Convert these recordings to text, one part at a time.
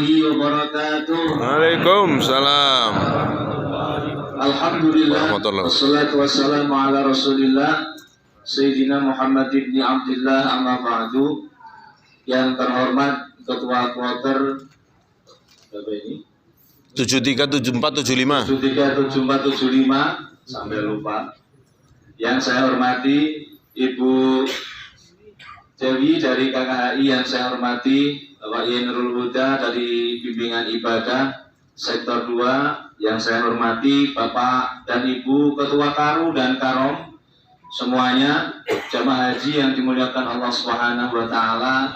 warahmatullahi wabarakatuh. Waalaikumsalam. Alhamdulillah, wassalatu wassalamu ala rasulillah Sayyidina Muhammad ibn Abdullah, amma ba'du. Yang terhormat Ketua Kloter berapa ini? 737475 737475 sampai lupa. Yang saya hormati Ibu Dewi dari KKHI, yang saya hormati Bapak Yai Nurul Huda dari Bimbingan Ibadah Sektor 2, yang saya hormati Bapak dan Ibu Ketua Karu dan Karom, semuanya jamaah haji yang dimuliakan Allah Subhanahu wa taala.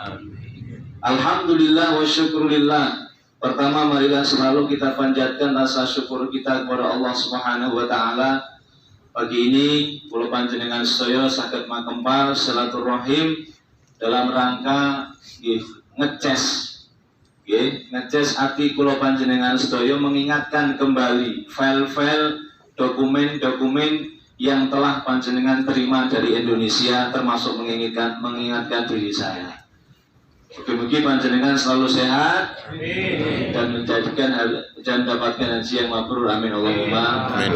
Alhamdulillah wa syukurillah. Pertama, marilah selalu kita panjatkan rasa syukur kita kepada Allah Subhanahu wa taala. Pagi ini kula panjenengan sedaya saged makempal silaturahim dalam rangka ngeces ati kula panjenengan sedaya, mengingatkan kembali file-file dokumen-dokumen yang telah panjenengan terima dari Indonesia, termasuk mengingatkan diri saya. Mugi-mugi panjenengan selalu sehat dan mendapatkan haji yang mabrur, amin Allahumma amin.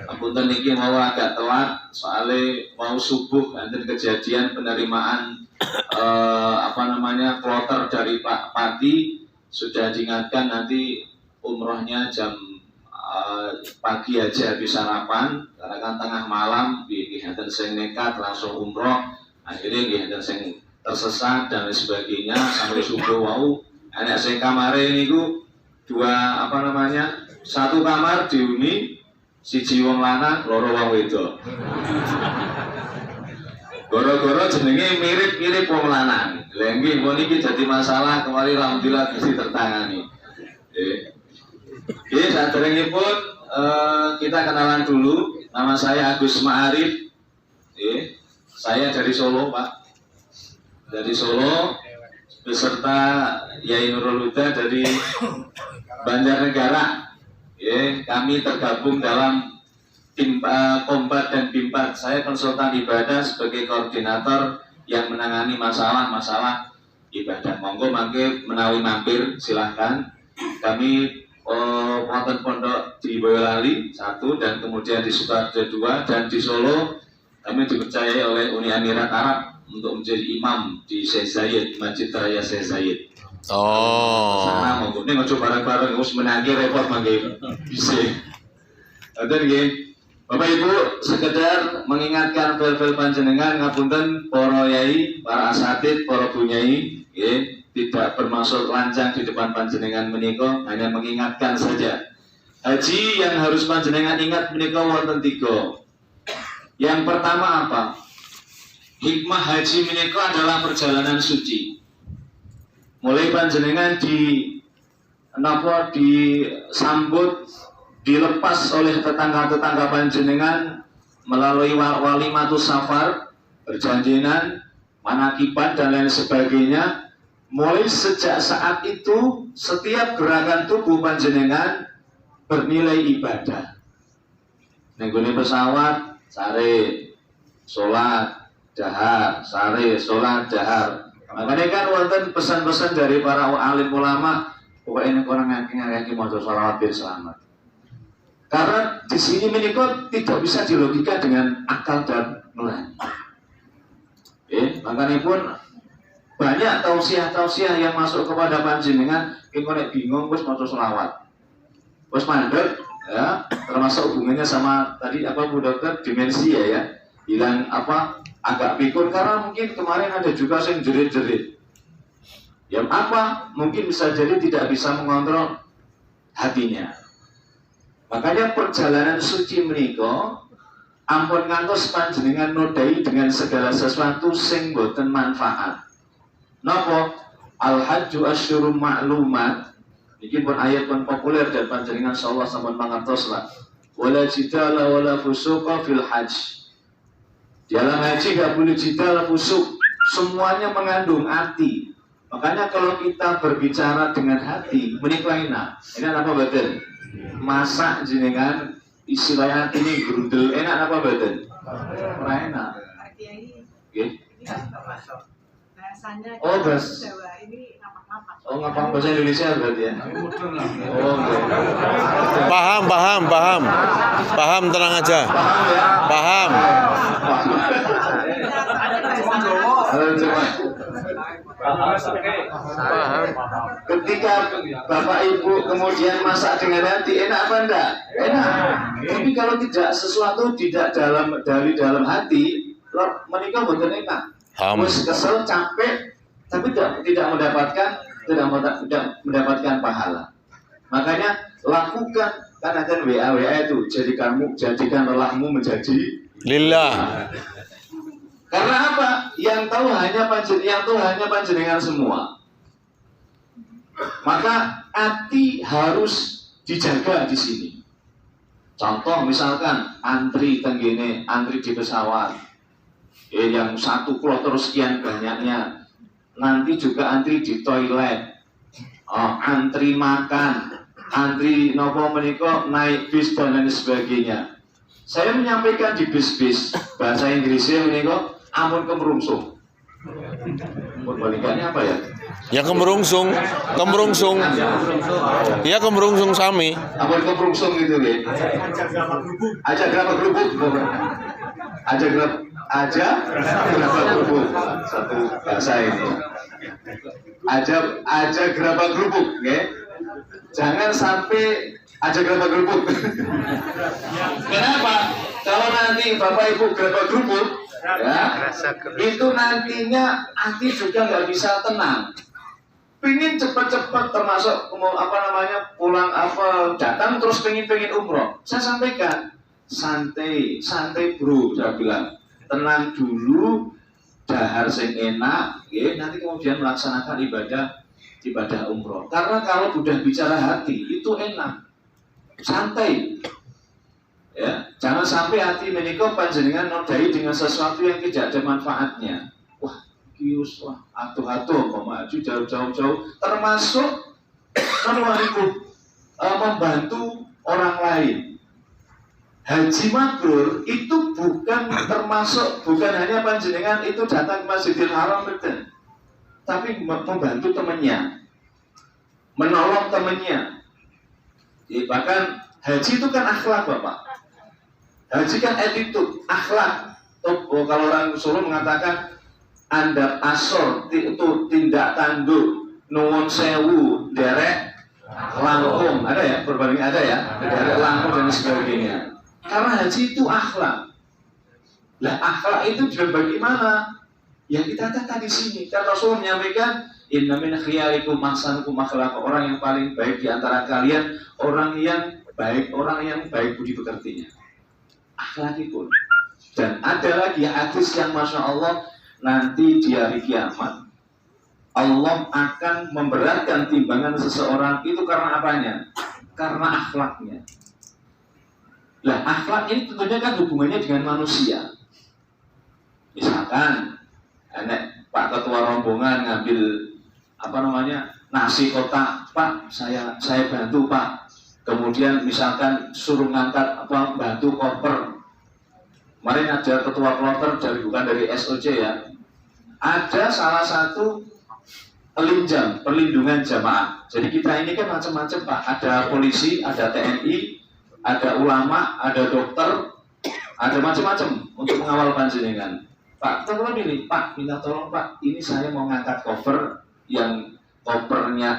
Apunten niki mau agak telat soalnya mau subuh nanti kejadian penerimaan kloter dari Pak Pati. Sudah diingatkan nanti umrohnya jam pagi aja habis sarapan, karena kan tengah malam nggih sing nekat langsung umroh, akhirnya nggih sing tersesat dan sebagainya sampai subuh wau. Anak sing kamare niku satu kamar dihuni siji wong lanang, loro wong wedok. Goro-goro jenenge mirip-mirip wong lanang. Lha nggih niki dadi masalah, kemarin alhamdulillah mesti tertangani. Nggih, saderengipun kita kenalan dulu. Nama saya Agus Ma'arif. Saya dari Solo, Pak. Dari Solo, beserta Yai Nurul Huda dari Banjarnegara. Kami tergabung dalam tim Kombat dan Bimpat. Saya konsultan ibadah sebagai koordinator yang menangani masalah-masalah ibadah. Monggo mangke menawi mampir silahkan. Kami wonten pondok di Boyolali 1 dan kemudian di Sukoharjo 2, dan di Solo kami dipercayai oleh Uni Emirat Arab untuk menjadi imam di Syekh Zayed, Masjid Raya Syekh Zayed. Sana monggo ning aja bareng-bareng wis menangi repot mangke bisa. Ngoten nggih. Bapak Ibu, sekedar mengingatkan fil-fil panjenengan, ngapunten para yai, para asatid, para bunyai, tidak bermaksud lancang di depan panjenengan menika, hanya mengingatkan saja. Haji yang harus panjenengan ingat menika wonten 3. Yang pertama apa? Hikmah haji menika adalah perjalanan suci. Mulai panjenengan disambut, dilepas oleh tetangga-tetangga panjenengan melalui walimatus safar, perjanjian, manakibat dan lain sebagainya. Mulai sejak saat itu setiap gerakan tubuh panjenengan bernilai ibadah. Nenggone pesawat sare salat dahar, sare salat dahar. Makanya kan wonten pesan-pesan dari para alim ulama, pokoknya orang ngaki-ngaki maca sholawat biar selamat. Karena di sini menikah tidak bisa dilogika dengan akal dan nurani. Makanya pun banyak tausiah-tausiah yang masuk kepada panjenengan, nek bingung wis maca sholawat, wis mandek, ya, termasuk hubungannya sama tadi Bu Dokter, demensia ya, bilang agak pikun karena mungkin kemarin ada juga yang jerit-jerit. Yang mungkin bisa jadi tidak bisa mengontrol hatinya. Makanya perjalanan suci menika ampun ngantos panjenengan nodai dengan segala sesuatu sing boten manfaat. Napa? Al-hajju asyurum ma'lumat. Iki pun ayat pun populer dan panjenengan insyaallah sampun mangertos lah. Wala jidala wala fusuqa fil hajj. Dalam haji gak boleh jidal fusuk, semuanya mengandung arti. Makanya kalau kita berbicara dengan hati, menikah enak apa badan? Masak jenengan istilahnya ini gerudel, enak apa badan? Enak. bahasanya Oh, Jawa ini ngapak-ngapak. Oh, ngapak bahasa Indonesia berarti ya? Oh, oke. Paham, paham, paham. Paham, tenang aja. Paham ya? Paham. Halo, coba. Paham. Ketika Bapak Ibu kemudian masak dengan hati, enak apa enggak? Enak. Tapi kalau tidak sesuatu tidak dari dalam hati, menikah bukan enak. Terus kesel, capek, tapi tidak mendapatkan pahala. Makanya lakukan, kan ada WA itu, jadikan lelahmu menjadi Lillah. karena apa? Yang tahu hanya panjenengan semua. Maka hati harus dijaga di sini. Contoh misalkan antri di pesawat, yang satu kloter sekian banyaknya, nanti juga antri di toilet, antri makan, antri nopo meniko naik bis dan lain sebagainya. Saya menyampaikan di bis bahasa Inggrisnya meniko amun kemerungsung. Balikannya apa ya? Ya kemerungsung. Ya kemerungsung sami. Amun kemerungsung gitu ya. Aja gerabak kerupuk. Aja gerabak kerupuk. Satu bahasa ini. Aja gerabak kerupuk, ya. Jangan sampai aja gerabak kerupuk. Kenapa? Kalau nanti Bapak Ibu gerabak kerupuk, ya, itu nantinya hati juga nggak bisa tenang. Pengen cepat-cepat termasuk pulang datang terus pengen umroh. Saya sampaikan santai bro, saya bilang tenang dulu, dahar sing enak, ya, nanti kemudian melaksanakan ibadah umroh. Karena kalau sudah bicara hati itu enak, santai. Ya, jangan sampai hati menikah panjenengan nodai dengan sesuatu yang tidak ada manfaatnya. Wah, kius, wah, atuh-atuh, maju jauh-jauh, termasuk membantu orang lain. Haji mabrur itu bukan hanya panjenengan itu datang ke Masjidil Haram betul, tapi membantu temannya, menolong temannya. Bahkan haji itu kan akhlak, Bapak. Haji kan attitude, akhlak. Kalau orang Solo mengatakan andap asor itu tindak tanduk, nuwun sewu, derek langkung, ada ya, berbanding ada ya, derek langkung dan sebagainya. Karena haji itu akhlak. Lah akhlak itu juga bagaimana? Yang kita kata di sini. Karena Rasul menyampaikan, inna min khiyarikum ahsanukum akhlaqa. Orang yang paling baik di antara kalian, orang yang baik budi pekertinya. Akhlakipun. Dan ada lagi hadis yang masya Allah, nanti di hari kiamat Allah akan memberatkan timbangan seseorang itu karena apanya? Karena akhlaknya. Lah akhlak ini tentunya kan hubungannya dengan manusia. Misalkan Pak Ketua rombongan ngambil nasi kotak, Pak saya bantu Pak. Kemudian misalkan suruh ngangkat bantu koper. Kemarin ada ketua kloter bukan dari SOC ya. Ada salah satu perlindungan jamaah. Jadi kita ini kan macam-macam Pak. Ada polisi, ada TNI, ada ulama, ada dokter, ada macam-macam untuk mengawal panjenengan. Pak, tolong ini, Pak, minta tolong Pak. Ini saya mau ngangkat cover yang covernya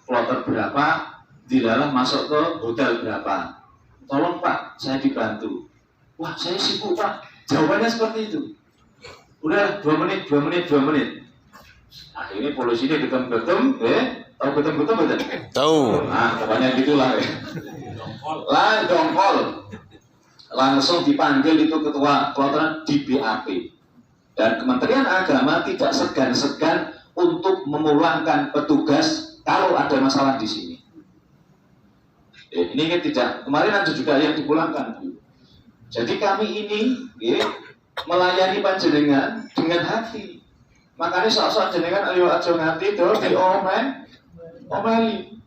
kloter berapa, di dalam masuk ke hotel berapa. Tolong Pak, saya dibantu. Wah, saya sibuk Pak. Jawabannya seperti itu. Udah 2 menit. Akhirnya polisi ini getem-getem, tahu getem-getem betul? Tahu. Nah, pokoknya gitulah ya. Dongkol. Langsung dipanggil itu ketua kloter di BAP. Dan Kementerian Agama tidak segan-segan untuk memulangkan petugas kalau ada masalah di sini. Ini kan tidak, kemarin ada juga yang dipulangkan. Jadi kami ini melayani panjenengan dengan hati. Makanya soal jenengan ayo aja ngerti terus omeli.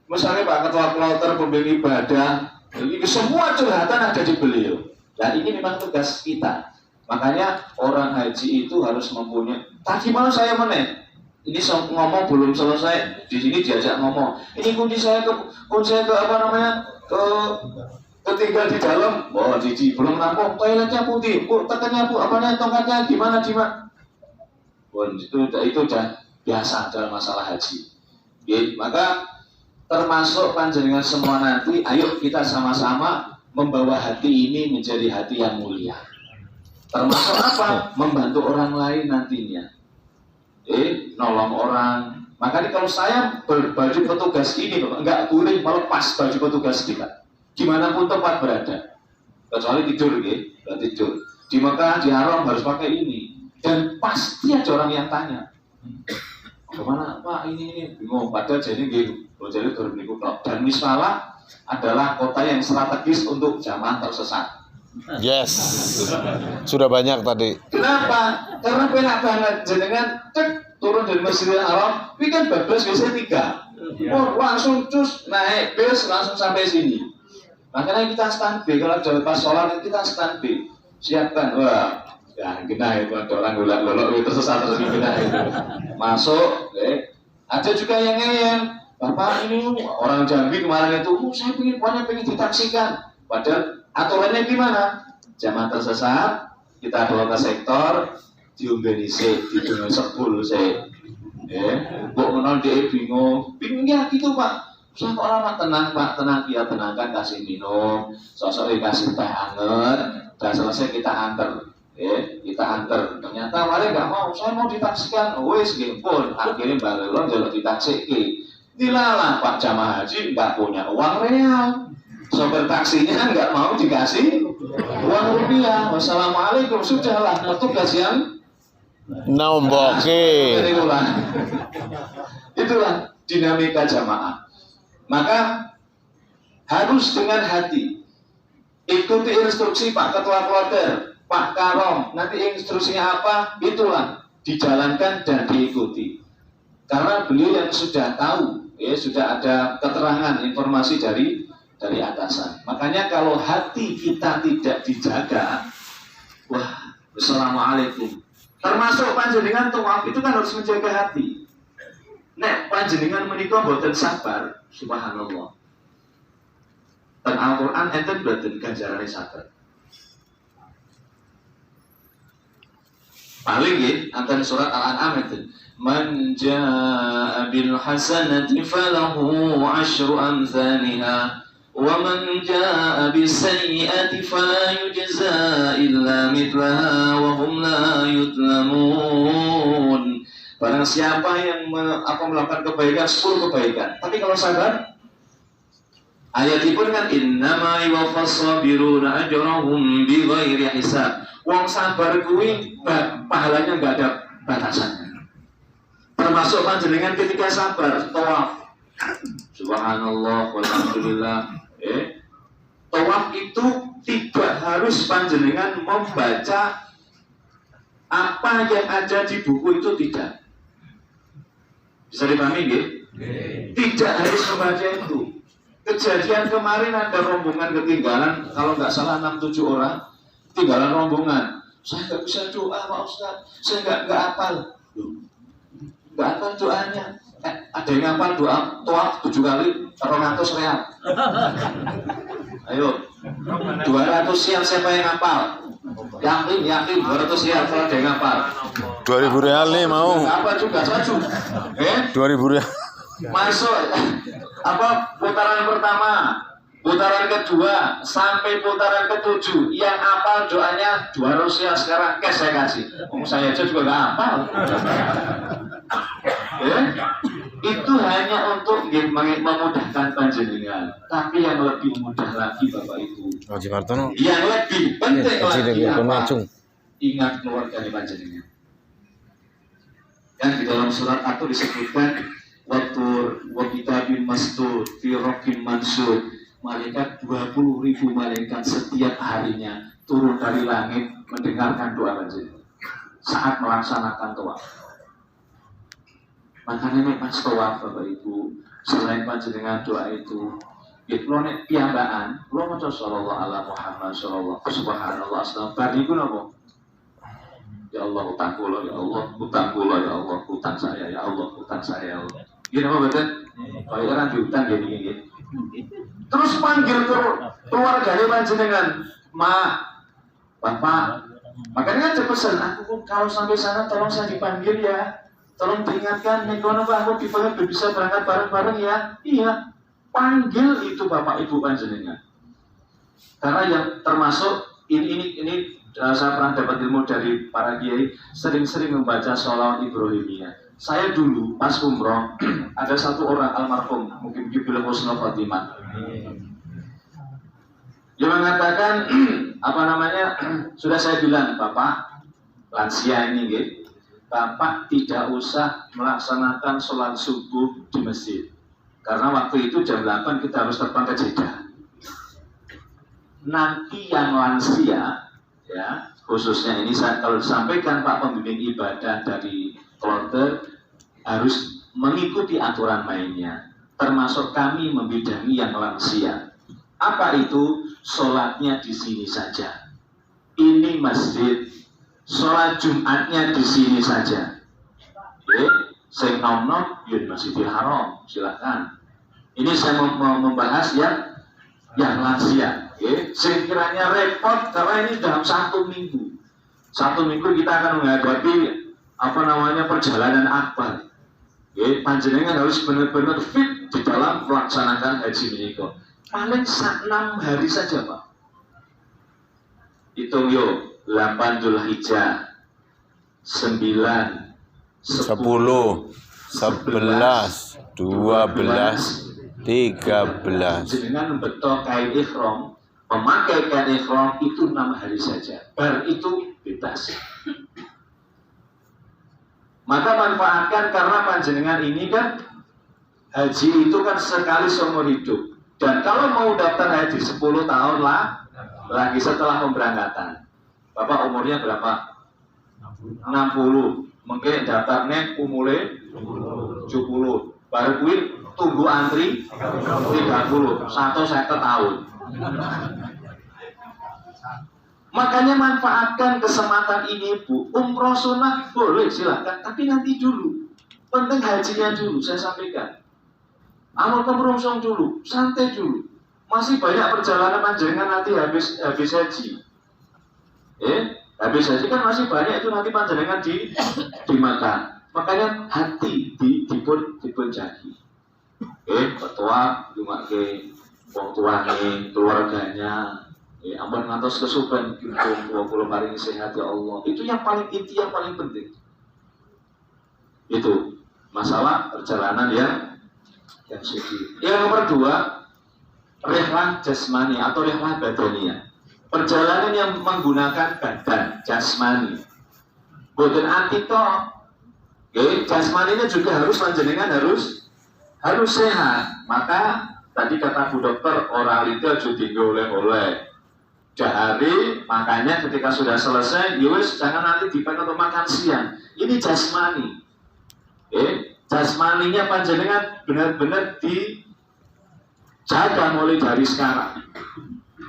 Misalnya Pak Ketua Kloter pembimbing ibadah, ini semua curhatan ada di beliau. Nah ini memang tugas kita. Makanya orang haji itu harus mempunyai. Tadi malah saya ini ngomong belum selesai, di sini diajak ngomong. Ini kunci saya ke apa namanya ke ketiga di dalam. Oh, Cici belum rampung. Toiletnya putih, bu tekannya bu, apanya tongkatnya gimana? Oh, itu udah biasa dalam masalah haji. Oke, maka termasuk panjenengan semua nanti, ayo kita sama-sama membawa hati ini menjadi hati yang mulia. Termasuk apa? Membantu orang lain nantinya. Nolong orang. Makanya kalau saya berbaju petugas ini, nggak boleh melepas baju petugas kita. Gimana pun tempat berada. Kecuali tidur, tidur. Di Mekah, di Haram harus pakai ini. Dan pasti ada orang yang tanya. Kemana Pak ini bingung. Padahal jadi jadi berbeliku. Dan Miswalah adalah kota yang strategis untuk jamaah tersesat. Yes, sudah banyak tadi. Kenapa? Karena penak banget jenengan turun dari Masjidil Haram, ini kan bablas biasanya 3. Langsung cus naik bis langsung sampai sini. Makanya kita standby kalau jauh pas sholat kita standby. Siapkan, wah, ya kita itu ada orang golak-golok itu tersesat terus kita itu masuk. Ada juga yang ngeyel. Bapak ini orang Jambi kemarin itu, saya pengen ditaksikan. Padahal aturannya gimana? Jamaah tersesat, kita bawa ke sektor, diombeni sik, dibingung 10 sik. Kok menon dia bingung ya gitu Pak. Saya kok lama tenang Pak, tenang ya tenangkan kasih minum, sosok kasih teh anget, dan selesai kita antar. Kita antar. Ternyata mari nggak mau, saya mau ditaksikan. Wes pun akhirnya balelon jalur ditaksiki. Dilalah Pak jamaah haji nggak punya uang real. Sopir taksinya nggak mau dikasih uang rupiah. Wassalamualaikum, sudahlah petugas yang Nomboke. Itulah dinamika jamaah. Maka harus dengan hati. Ikuti instruksi Pak Ketua Kloter, Pak Karom. Nanti instruksinya apa? Itulah dijalankan dan diikuti. Karena beliau yang sudah tahu, sudah ada keterangan informasi dari atasan. Makanya kalau hati kita tidak dijaga, wah, wassalamualaikum. Termasuk panjenengan tawaf itu kan harus menjaga hati. Nek panjenengan menika boten sabar, subhanallah. Dan Al-Qur'an enten boten ganjarane sabar. Paling nggih enten surat Al-An'am enten. Man jaa'a bil hasanati falahu 'asyru amsalha. وَمَنْ جَاءَ بِالسَّيِّئَةِ فَلَا يُجْزَى إِلَّا مِثْلَهَا وَهُمْ لَا يُظْلَمُونَ. Barang siapa yang melakukan kebaikan 10 kebaikan, tapi kalau sabar, ayat itu kan innama yuwaffas sabiruna ajrahum bighairi hisab. Wong sabar kuwi pahalanya enggak ada batasannya. Termasuk panjenengan ketika sabar tawaf. Subhanallah walhamdulillah. Tawaf itu tidak harus panjenengan membaca apa yang ada di buku itu, tidak. Bisa dipahami nggih? Tidak harus membaca itu. Kejadian kemarin ada rombongan ketinggalan, kalau nggak salah 6-7 orang tinggalan rombongan. Saya nggak bisa doa Pak Ustaz, saya nggak hafal. Nggak hafal doanya. Ada yang hafal doa tawaf 7 kali 200 real. Ayo 200 siap siapa yang hafal? Yakin 200 siap kalau ada yang hafal. 2000 real nih mau. Apa juga saju? 2000 real. Masuk putaran pertama, putaran kedua sampai putaran ke-7 yang hafal doanya 200 siap sekarang cash saya kasih. Saya aja juga nggak hafal. Itu hanya untuk memudahkan panjenengan. Tapi yang lebih mudah lagi Bapak Ibu, yang lebih penting lagi apa? Ingat keluarga panjenengan. Yang di dalam surat itu disebutkan wa kitabim mastur fi raqim mansur. Malaikat 20.000 malaikat setiap harinya turun dari langit mendengarkan doa panjenengan saat melaksanakan tawaf. Makanya nek pas tawaf Bapak Ibu, selain panjenengan doa itu, kalau nek piyambakan, kalau maca sallallahu ala Muhammad sallallahu subhanallah astagfirullah iku napa? Ya Allah utang kula, ya Allah utang kula, ya Allah utang saya, ya Allah utang saya, ya Allah. Gini apa betul? Kalau orang diutang gini. Terus panggil keluarganya panjenengan, Ma, Bapak. Makanya kan pesan, aku kalau sampai sana tolong saya dipanggil ya. Tolong diingatkan, Nekono aku dipanggil bisa berangkat bareng-bareng ya. Iya, panggil itu Bapak Ibu panjenengan. Karena yang termasuk ini saya pernah dapat ilmu dari para kiai, sering-sering membaca sholawat Ibrahimiyah. Saya dulu pas umroh ada satu orang almarhum, mungkin Gibil Husnul Khotimah. Dia mengatakan sudah saya bilang Bapak lansia ini gitu. Bapak tidak usah melaksanakan sholat subuh di masjid. Karena waktu itu jam 8 kita harus terbang ke Jeddah. Nanti yang lansia, ya khususnya ini saya kalau disampaikan Pak Pembimbing Ibadah dari kloter harus mengikuti aturan mainnya. Termasuk kami membidangi yang lansia. Apa itu? Sholatnya di sini saja. Ini masjid. Sholat Jumatnya di sini saja. Saya nom-nom, yun Masjidil Haram, silakan. Ini saya mau membahas yang lansia. Sekiranya repot karena ini dalam 1 minggu. 1 minggu kita akan menghadapi perjalanan akbar. Panjenengan harus benar-benar fit di dalam melaksanakan haji menika. Paling 6 hari saja Pak. Hitung yuk. 8 Dzulhijjah, 9, 10, 10, 11, 12, 13. Dengan betul kain ikhram, memakai kain ikhram itu 6 hari saja. Bar itu bebas. Maka manfaatkan karena panjenengan ini kan haji itu kan sekali seumur hidup. Dan kalau mau daftar haji 10 tahun lah lagi setelah pemberangkatan. Bapak umurnya berapa? 60. Mungkin daftarnya umurnya 70. Baru kuwi tunggu antri 30. 1 tahun. Makanya manfaatkan kesempatan ini Bu. Umroh sunnah boleh silakan, tapi nanti dulu. Penting hajinya dulu saya sampaikan. Amal kemerungsung dulu, santai dulu. Masih banyak perjalanan panjenengan nanti habis haji. Habis haji kan masih banyak itu nanti panjenengan dimakan. Makanya hati dipun jagi. Ketua cuma ke wong tuane, keluarganya. Ampun ngantos kesupen kintung 20 paling sehat ya Allah. Itu yang paling inti, yang paling penting. Itu masalah perjalanan yang suci. Yang nomor 2, rihlah jasmani atau rihlah badaniyah. Perjalanan yang menggunakan badan jasmani. Boten antito. Jasmaninya juga harus panjenengan harus sehat. Maka tadi kata Bu Dokter orang itu juga oleh-oleh. Dahari, makanya ketika sudah selesai, yowes jangan nanti dipakai untuk makan siang. Ini jasmani. Jasmaninya panjenengan benar-benar dijaga mulai dari sekarang.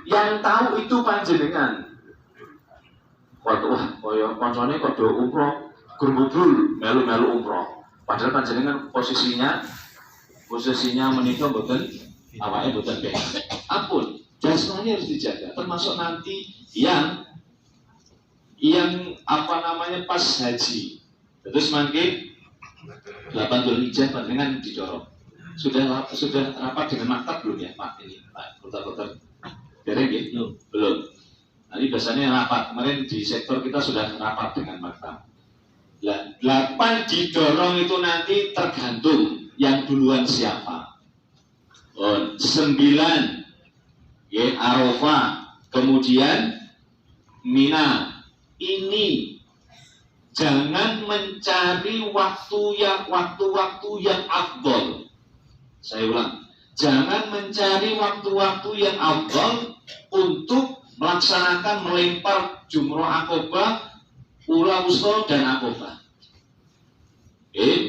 Yang tahu itu panjenengan. Wah, koyo koncone kok do umroh, gurbudul melu-melu umroh. Padahal panjenengan posisinya menika mboten awake mboten baik. Ampun, jasmani harus dijaga. Termasuk nanti yang pas haji. Terus mangke 8 Dzulhijjah panjenengan didorong. Sudah rapat dengan maktab belum ya Pak ini Pak Kota-kota? Dereng ya? Belum. Nanti biasanya rapat. Kemarin di sektor kita sudah rapat dengan maktab. 8 didorong itu nanti tergantung yang duluan siapa. 9 Arafah, kemudian Mina. Ini jangan mencari waktu-waktu yang afdol. Saya ulang, jangan mencari waktu-waktu yang afdol untuk melaksanakan melempar jumroh akobah, ula wusta dan akobah.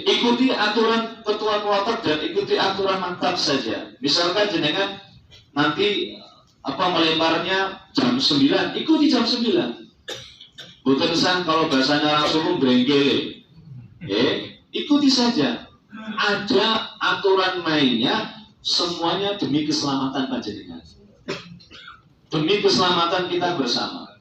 Ikuti aturan ketua kloter dan ikuti aturan maktab saja. Misalkan jenengan nanti melemparnya jam 9, ikuti jam 9. Boten sang kalau bahasanya langsung brengkele. Ikuti saja. Ada aturan mainnya, semuanya demi keselamatan panjenengan. Demi keselamatan kita bersama.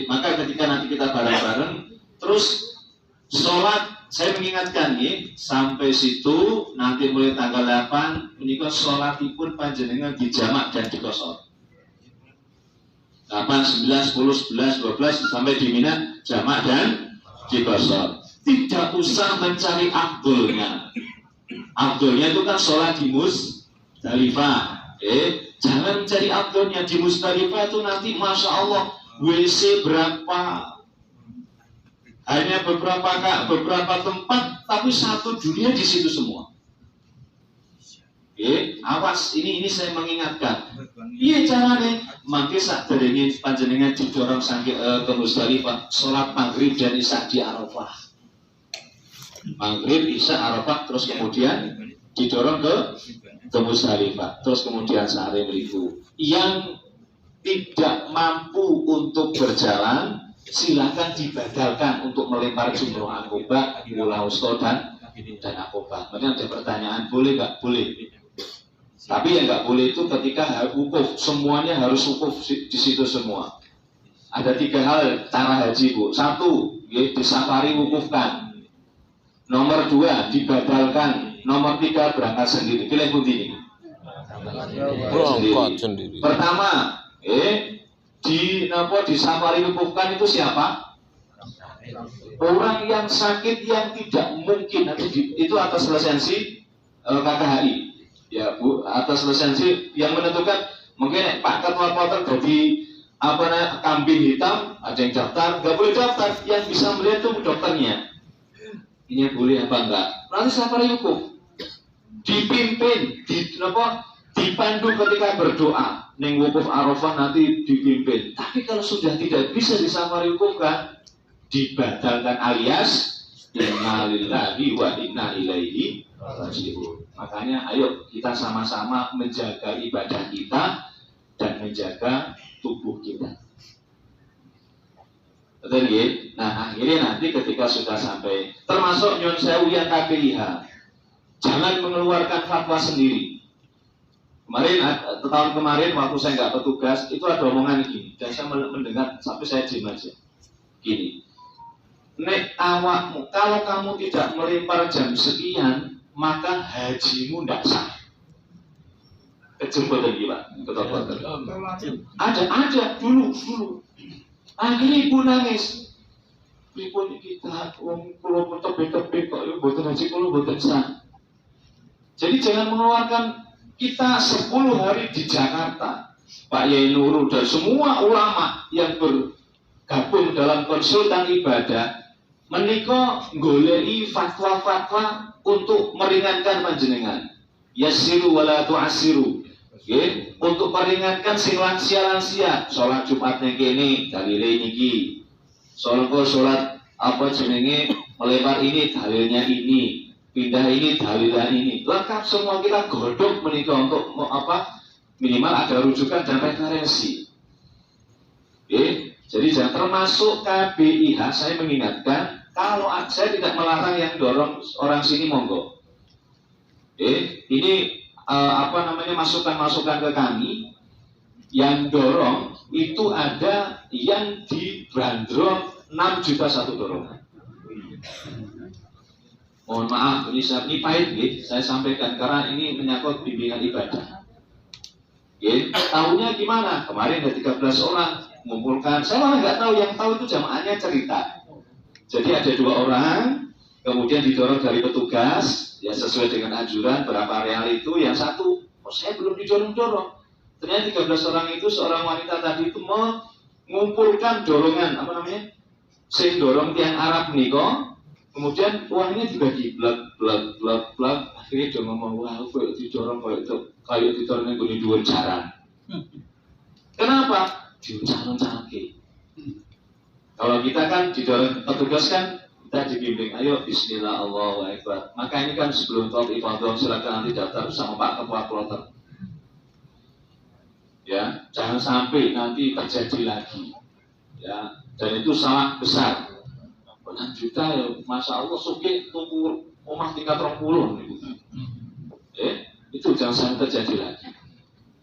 Maka ketika nanti kita bareng-bareng, terus sholat, saya mengingatkan sampai situ nanti mulai tanggal 8 menikah sholatipun panjenengan dijamak dan dikosor. 8, 9, 10, 11, 12 sampai di Mina jamak dan dikosor. Tidak usah mencari afdolnya. Afdolnya itu kan sholat di Musdalifah. Jangan mencari afdolnya di Musdalifah itu nanti masya Allah WC berapa, hanya beberapa tempat, tapi satu dunia di situ semua. Awas, ini saya mengingatkan. Iya caranya, mangke sak derenge panjenengan didorong sampai ke Musdalifah, sholat maghrib dan isya di Arafah. Maghrib, isya, Arafah, terus kemudian didorong ke Musdalifah, terus kemudian sehari itu. Yang tidak mampu untuk berjalan, silakan dibadalkan untuk melempar jumroh akobah, mula usto dan akobah. Kemudian ada pertanyaan, boleh nggak? Boleh. Tapi yang nggak boleh itu ketika wukuf, semuanya harus wukuf di situ semua. Ada 3 hal cara haji, Bu. 1, di safari wukufkan. Nomor 2, dibadalkan. Nomor 3, berangkat sendiri. Pilih putih ini. Berangkat sendiri. Pertama, di safari wukufkan itu siapa? Orang yang sakit yang tidak mungkin, itu atas lisensi KKHI. Ya Bu, atas lisensi yang menentukan mungkin Pak Ketua jadi kambing hitam, ada yang daftar, nggak boleh daftar, yang bisa melihat itu dokternya. Ini boleh apa enggak? Nanti safari wukuf dipimpin, dipandu ketika berdoa. Neng wukuf Arafah nanti dipimpin. Tapi kalau sudah tidak bisa di safari wukuf kan, dibadalkan alias inna lillahi wa inna ilaihi raji'un. Makanya ayo kita sama-sama menjaga ibadah kita dan menjaga tubuh kita. Betul ya? Nah akhirnya nanti ketika sudah sampai, termasuk Nyon Sewu yang KPIH, jangan mengeluarkan fatwa sendiri. Tahun kemarin waktu saya nggak petugas, itu ada omongan gini, dan saya mendengar sampai saya diam aja. Gini, nek awakmu, kalau kamu tidak melempar jam sekian, maka hajimu tidak sah. Kejemput lagi Pak, ada dulu. Akhirnya ibu nangis. Ibu kita, kalau tebek-tebek kok, buatan haji kalau buatan sah. Jadi jangan mengeluarkan kita 10 hari di Jakarta, Pak Yai Nurul dan semua ulama yang bergabung dalam konsultan ibadah menika golei fatwa-fatwa untuk meringankan panjenengan. Yassiru wala tu'assiru. Untuk meringankan sing lansia-lansia, sholat Jumat ning kene dalile niki. Sholat apa jenenge melempar ini dalilnya ini. Pindah ini, dalilnya ini. Lengkap semua kita godok menikah untuk minimal ada rujukan dan referensi. Jadi jangan termasuk KBIH, saya mengingatkan kalau saya tidak melarang yang dorong orang sini monggo. Ini masukan-masukan ke kami yang dorong itu ada yang dibanderol 6 juta satu dorongan. Mohon maaf, ini pahit, saya sampaikan karena ini menyangkut bimbingan ibadah. Tahunya gimana? Kemarin ada 13 orang mengumpulkan. Saya malah nggak tahu, yang tahu itu jamaahnya cerita. Jadi ada 2 orang, kemudian didorong dari petugas, ya sesuai dengan anjuran berapa real itu. Yang 1, saya belum didorong-dorong. Ternyata 13 orang itu, seorang wanita tadi itu mengumpulkan dorongan, sing dorong tiang Arab niko. Kemudian uangnya dibagi blak, akhirnya dia ngomong, wah kok didorong kayak didorong gue dua jaran. Kenapa? Diuncang-uncangke. Kalau kita kan didorong petugas kan kita dibimbing, ayo Bismillah Allahu Akbar. Maka ini kan sebelum top ibadah silakan nanti daftar sama Pak Ketua Kloter. Ya, jangan sampai nanti terjadi lagi. Ya, dan itu salah besar. 6 juta ya, masya Allah, suki tunggu omah tingkat 20 gitu. Itu jangan sampai terjadi lagi.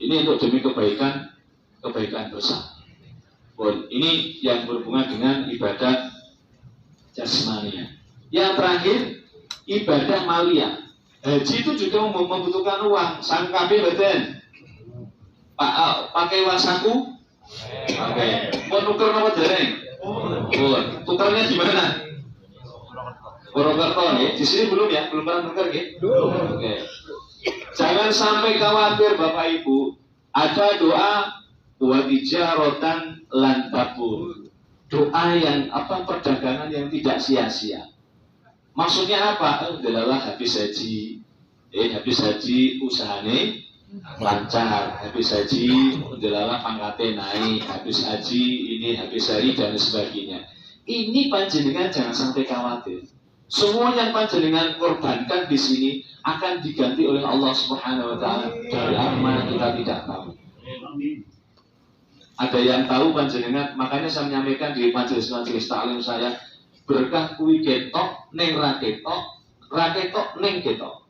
Ini untuk demi kebaikan bersama. Ini yang berhubungan dengan ibadah jasmania. Yang terakhir, ibadah maliyah. Haji itu juga membutuhkan uang. Sangkapi betul. Pakai uang saku? Oke. Mau nuker apa dereng? Tukarnya gimana? Purwokerto ya. Di sini belum ya? Belum pernah nuker ya? Oke. Jangan sampai khawatir Bapak Ibu. Ada doa wa tijaratan lan tabur. Doa yang perdagangan yang tidak sia-sia. Maksudnya apa? Adalah habis haji. Habis haji usahane lancar, habis haji adalah pangkatnya naik, habis haji ini habis hari dan sebagainya. Ini panjenengan jangan sampai khawatir. Semua yang panjenengan korbankan di sini akan diganti oleh Allah Subhanahu Wa Taala dari mana kita tidak tahu. Ada yang tahu panjenengan, makanya saya menyampaikan di majelis-majelis taklim saya, berkah kuwi ketok ning ra ketok ning ketok.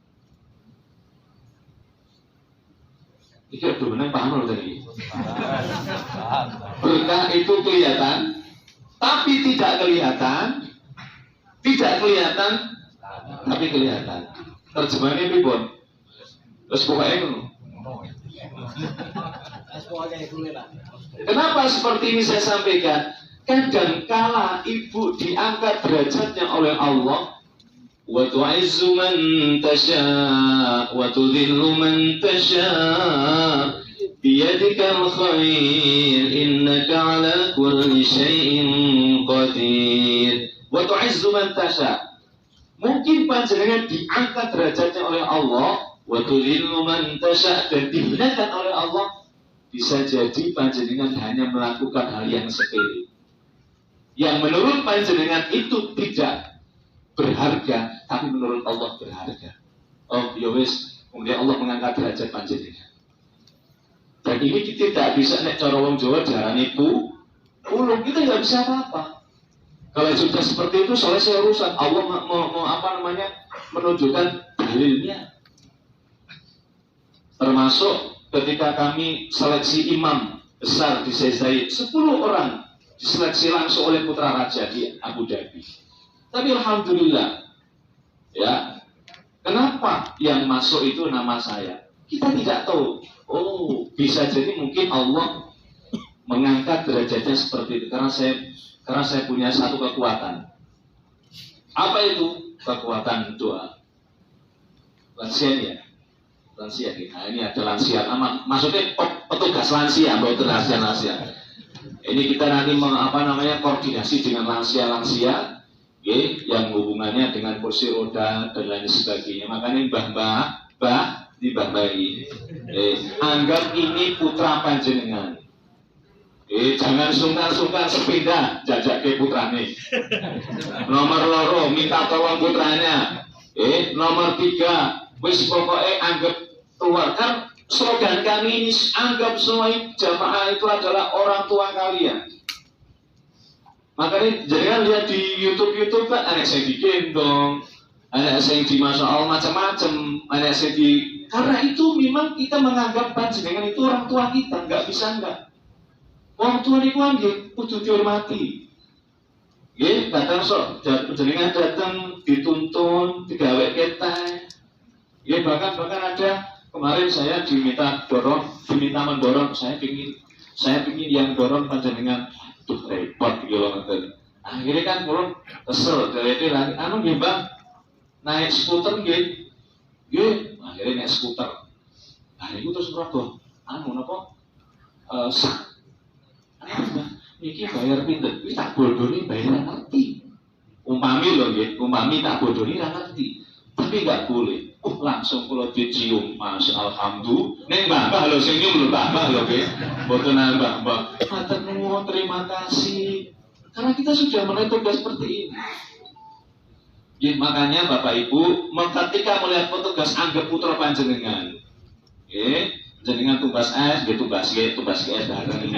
Iki udah menang paham loh tadi. Berkah itu kelihatan, tapi tidak kelihatan, tapi kelihatan. Terjemahannya pripun? Terus pokoknya itu. Kenapa seperti ini saya sampaikan? Kadang kala ibu diangkat derajatnya oleh Allah. Wa tu'izzu man tasha' wa tudhillu man tasha' biyadikal khair innaka 'ala kulli syai'in qadir. Wa tu'izzu man tasha'. Mungkin panjenengan diangkat derajatnya oleh Allah, wa tudhillu man tasha' dan dihinakan oleh Allah. Bisa jadi panjenengan hanya melakukan hal yang sepele. Yang menurut panjenengan itu tidak berharga, tapi menurut Allah berharga. Oh, ya wis, kemudian Allah mengangkat derajat panjenengan. Dan ini kita tidak bisa nek cara wong Jawa diarani ulung, kita nggak bisa apa-apa. Kalau sudah seperti itu selesai urusan. Allah mau menunjukkan dalilnya. Termasuk ketika kami seleksi imam besar di Zaid, 10 orang diseleksi langsung oleh putra raja di Abu Dhabi. Tapi alhamdulillah, ya, kenapa yang masuk itu nama saya? Kita tidak tahu. Oh, bisa jadi mungkin Allah mengangkat derajatnya seperti itu karena saya punya satu kekuatan. Apa itu? Kekuatan doa. Lansia ya. Lansia. Nah, ini ada lansia. Maksudnya petugas lansia, bukan lansia. Ini kita nanti koordinasi dengan lansia. Yang hubungannya dengan kursi roda dan lain sebagainya. Makanya mbah dibambahi. Anggap ini putra panjenengan. Jangan sungkan-sungkan sepeda jajak ke putrane. Nomor loro minta tolong putranya. Nomor 3 wis pokoknya anggap tua. Kan slogan kami ini anggap semua jamaah itu adalah orang tua kalian. Makanya jangan lihat di YouTube kan ada yang digendong, ada yang di Masya Allah macam-macam, ada yang karena itu memang kita menganggap panjenengan itu orang tua kita, nggak bisa enggak. Orang tua itu kan kudu dihormati. Datang jenengan datang dituntun, digawe ketai. Bahkan ada kemarin saya diminta mendorong, saya pingin yang dorong panjenengan. Tuh repot gitu loh. Akhirnya kan kurang kesel dari itu lagi. Bang naik skuter akhirnya naik skuter. Itu terus merokok. Sak. Ini bayar pinter. Ini tak bodoni bayar ngerti. Umpami tak bodoni ngerti. Tapi nggak boleh. Langsung kalau dicium, Masya Alhamdulillah. Neng mbah lo senyum lo mbah lo boten mbah. Matur nuwun, terima kasih. Karena kita sudah mulai tugas seperti ini. Makanya Bapak Ibu, ketika melihat petugas anggap putra panjenengan. Jenengan tugas S, tugas G, bareng.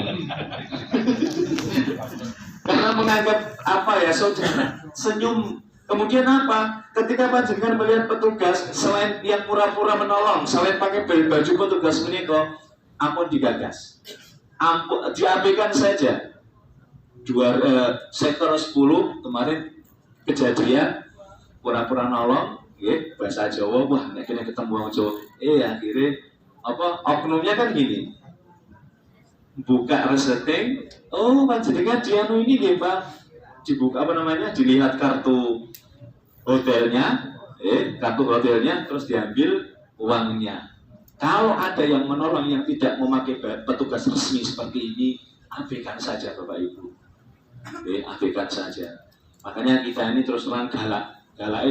Karena menganggap apa ya saudara, senyum. Kemudian apa? Ketika panjenengan melihat petugas selain yang pura-pura menolong, selain pakai baju petugas meniko, ampun digagas, ampun diabaikan saja. Sektor 10 kemarin kejadian pura-pura nolong, bahasa Jawa, wah akhirnya ketemu orang Jawa, akhirnya apa? Oknumnya kan gini, buka resetting, oh panjenengan dianu ini nggih Pak, dibuka apa namanya, dilihat kartu hotelnya, kartu hotelnya, terus diambil uangnya. Kalau ada yang menolong yang tidak memakai petugas resmi seperti ini, abaikan saja Bapak Ibu, abaikan saja. Makanya kita ini terus terang galak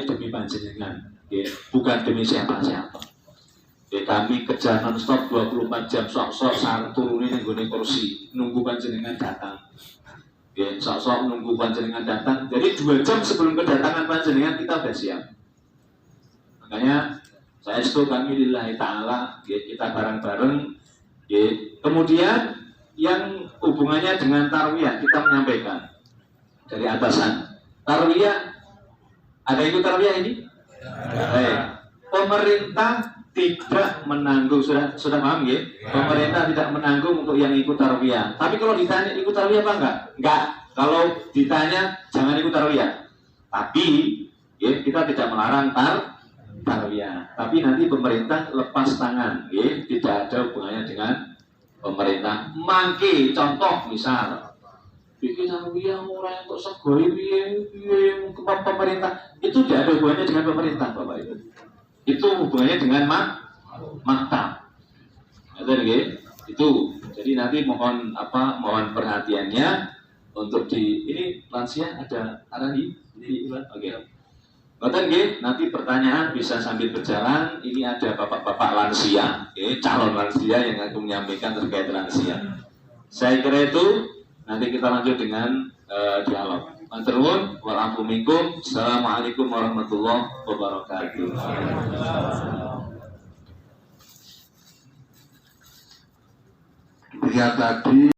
demi panjenengan, bukan demi siapa-siapa. Kami kerja non-stop 24 jam, sok-sok sarang turunin yang gini kursi, nunggu panjenengan datang. Sok-sok nunggu panjenengan datang. Jadi 2 jam sebelum kedatangan panjenengan kita sudah siap. Makanya saya itu kami lillahi ta'ala, kita bareng-bareng. Kemudian yang hubungannya dengan tarwiyah kita menyampaikan dari atasan. Tarwiyah, ada ikut tarwiyah ini? Pemerintah tidak menanggung, sudah paham ya? Pemerintah tidak menanggung untuk yang ikut tarwiyah. Tapi kalau ditanya ikut tarwiyah apa enggak? Enggak. Kalau ditanya jangan ikut tarwiyah. Tapi kita tidak melarang tarwiyah. Tapi nanti pemerintah lepas tangan, tidak ada hubungannya dengan pemerintah. Mangke contoh misal, bikin tarwiyah orang yang kok segoi pemerintah, itu tidak ada hubungannya dengan pemerintah, Bapak Ibu. Itu hubungannya dengan maktab. Itu. Jadi nanti mohon perhatiannya untuk ini lansia ada Arandi ini oke. Nanti pertanyaan bisa sambil berjalan. Ini ada bapak-bapak lansia, calon lansia yang akan menyampaikan terkait lansia. Saya kira itu nanti kita lanjut dengan dialog. Matur nuwun, wa'alaikum minkum. Assalamualaikum warahmatullahi wabarakatuh. Ya tadi